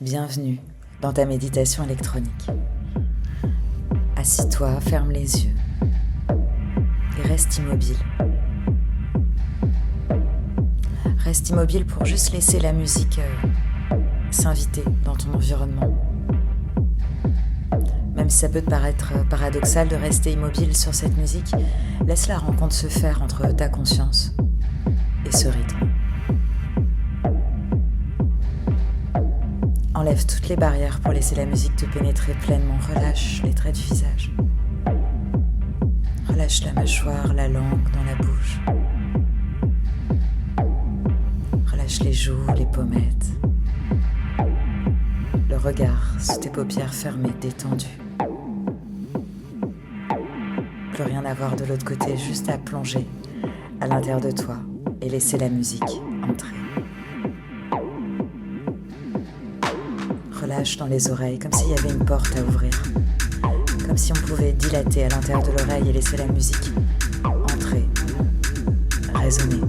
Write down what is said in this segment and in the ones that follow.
Bienvenue dans ta méditation électronique. Assis-toi, ferme les yeux et reste immobile. Reste immobile pour juste laisser la musique s'inviter dans ton environnement. Même si ça peut te paraître paradoxal de rester immobile sur cette musique, laisse la rencontre se faire entre ta conscience et ce rythme. Enlève toutes les barrières pour laisser la musique te pénétrer pleinement. Relâche les traits du visage. Relâche la mâchoire, la langue dans la bouche. Relâche les joues, les pommettes. Le regard sous tes paupières fermées, détendues. Plus rien à voir de l'autre côté, juste à plonger à l'intérieur de toi et laisser la musique entrer. Relâche dans les oreilles, comme s'il y avait une porte à ouvrir. Comme si on pouvait dilater à l'intérieur de l'oreille et laisser la musique entrer, résonner,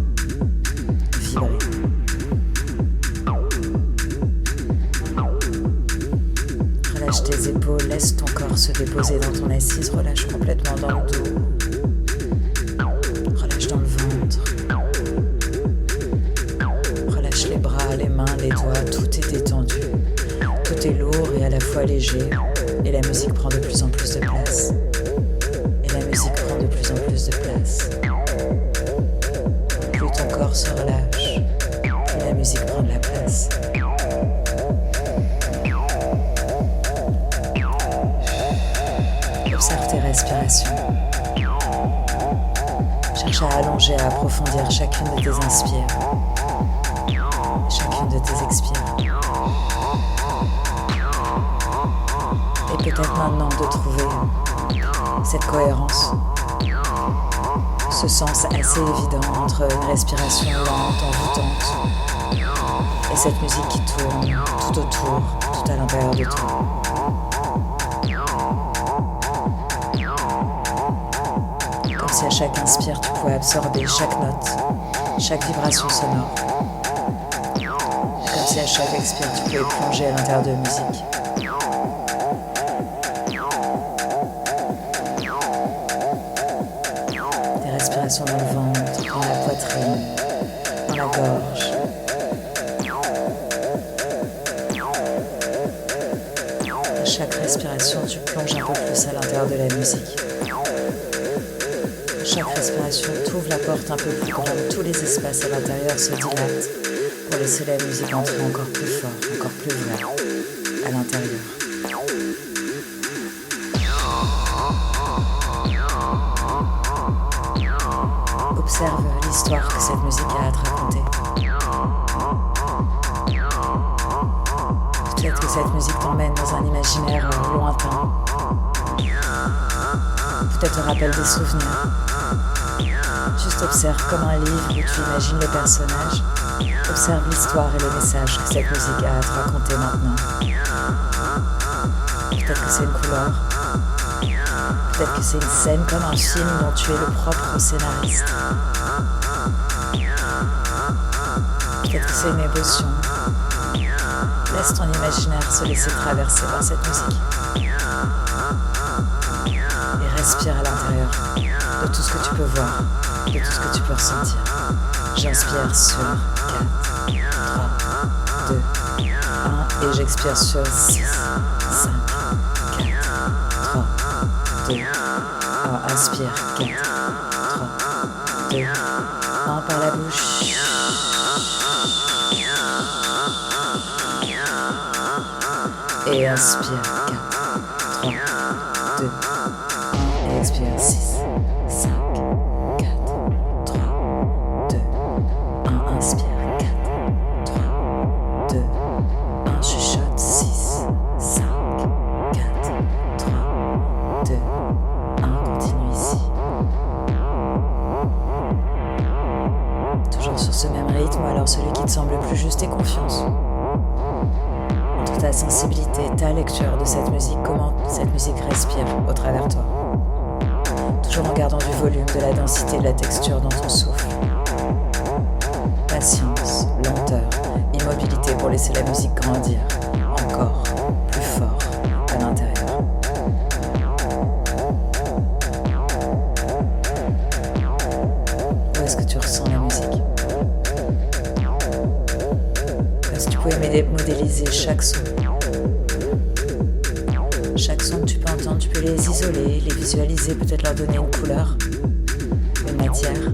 vibrer. Relâche tes épaules, laisse ton corps se déposer dans ton assise, relâche complètement dans le dos. Relâche dans le ventre. Relâche les bras, les mains, les doigts, tout est détendu. Tout est lourd et à la fois léger, et la musique prend de plus en plus de place. Et la musique prend de plus en plus de place. Plus ton corps se relâche, plus la musique prend de la place. Observe tes respirations. Cherche à allonger, à approfondir chacune de tes inspires, chacune de tes expires. Et peut-être maintenant de trouver cette cohérence, ce sens assez évident entre une respiration lente, envoûtante, et cette musique qui tourne tout autour, tout à l'intérieur de toi. Comme si à chaque inspire, tu pouvais absorber chaque note, chaque vibration sonore. Comme si à chaque expire, tu pouvais plonger à l'intérieur de la musique. Respiration dans le ventre, dans la poitrine, dans la gorge. À chaque respiration, tu plonges un peu plus à l'intérieur de la musique. À chaque respiration, tu ouvres la porte un peu plus grande. Tous les espaces à l'intérieur se dilatent pour laisser la musique entrer encore plus fort, encore plus vrai à l'intérieur. Observe l'histoire que cette musique a à te raconter. Peut-être que cette musique t'emmène dans un imaginaire lointain. Peut-être te rappelle des souvenirs. Juste observe comme un livre où tu imagines les personnages. Observe l'histoire et le message que cette musique a à te raconter maintenant. Peut-être que c'est une couleur. Peut-être que c'est une scène comme un film dont tu es le propre scénariste. Peut-être que c'est une émotion. Laisse ton imaginaire se laisser traverser par cette musique. Et respire à l'intérieur de tout ce que tu peux voir, de tout ce que tu peux ressentir. J'inspire sur 4, 3, 2, 1 et j'expire sur 6, 5, 4, 3, 2, 1, inspire, 4, 3, 2, 1 par la bouche. Et inspire, 4, 3, 2, 1, et expire, 6, 5, 4, 3, 2, 1, inspire, 4, 3, 2, 1, chuchote, 6, 5, 4, 3, 2, 1, continue ici. Toujours sur ce même rythme, alors celui qui te semble le plus juste, et confiance. Entre ta sensibilité, ta lecture de cette musique, comment cette musique respire au travers de toi. Toujours en gardant du volume, de la densité, de la texture dans ton souffle. Patience, lenteur, immobilité pour laisser la musique grandir en encore plus fort à l'intérieur. Où est-ce que tu ressens la musique? Comme si tu pouvais modéliser chaque son. Chaque son que tu peux entendre, tu peux les isoler, les visualiser, peut-être leur donner une couleur, une matière,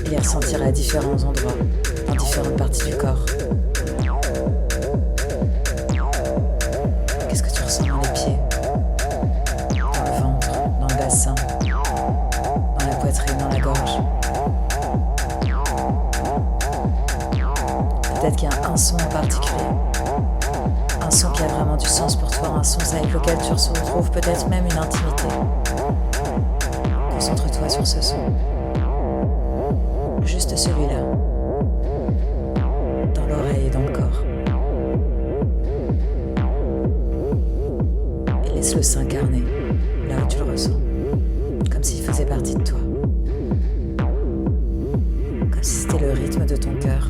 et les ressentir à différents endroits, dans différentes parties du corps. Qu'est-ce que tu ressens dans les pieds, dans le ventre, dans le bassin, dans la poitrine, dans la gorge? Peut-être qu'il y a un son en particulier, un son qui a vraiment du sens pour toi, un son avec lequel tu retrouves peut-être même une intimité. Concentre-toi sur ce son, juste celui-là, dans l'oreille et dans le corps. Et laisse-le s'incarner là où tu le ressens, comme s'il faisait partie de toi, comme si c'était le rythme de ton cœur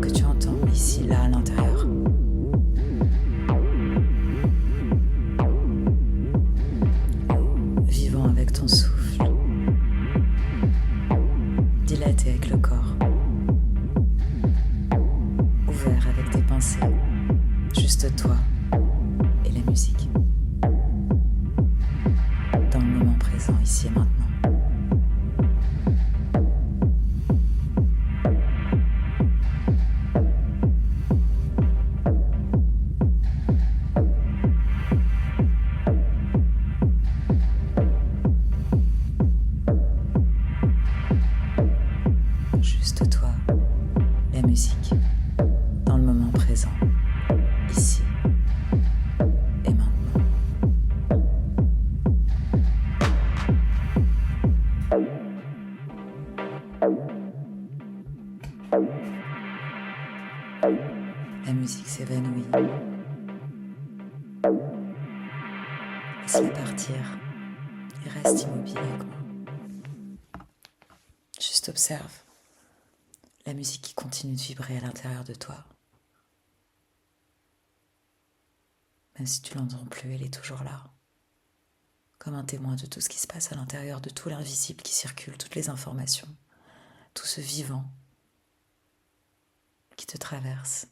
que tu entends ici, là, à l'intérieur. Vivant avec ton souffle, dilaté avec le corps, ouvert avec tes pensées, juste toi et la musique. Dans le moment présent, ici et maintenant. Juste toi, la musique, dans le moment présent, ici et maintenant. La musique s'évanouit. Laisse-la partir et reste immobile avec moi. Juste observe la musique qui continue de vibrer à l'intérieur de toi. Même si tu l'entends plus, elle est toujours là. Comme un témoin de tout ce qui se passe à l'intérieur, de tout l'invisible qui circule, toutes les informations, tout ce vivant qui te traverse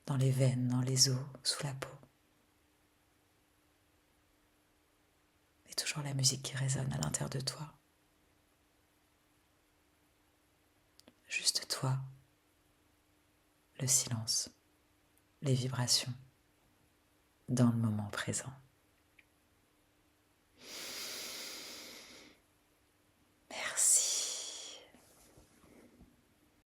dans les veines, dans les os, sous la peau. Et toujours la musique qui résonne à l'intérieur de toi. Juste toi, le silence, les vibrations, dans le moment présent.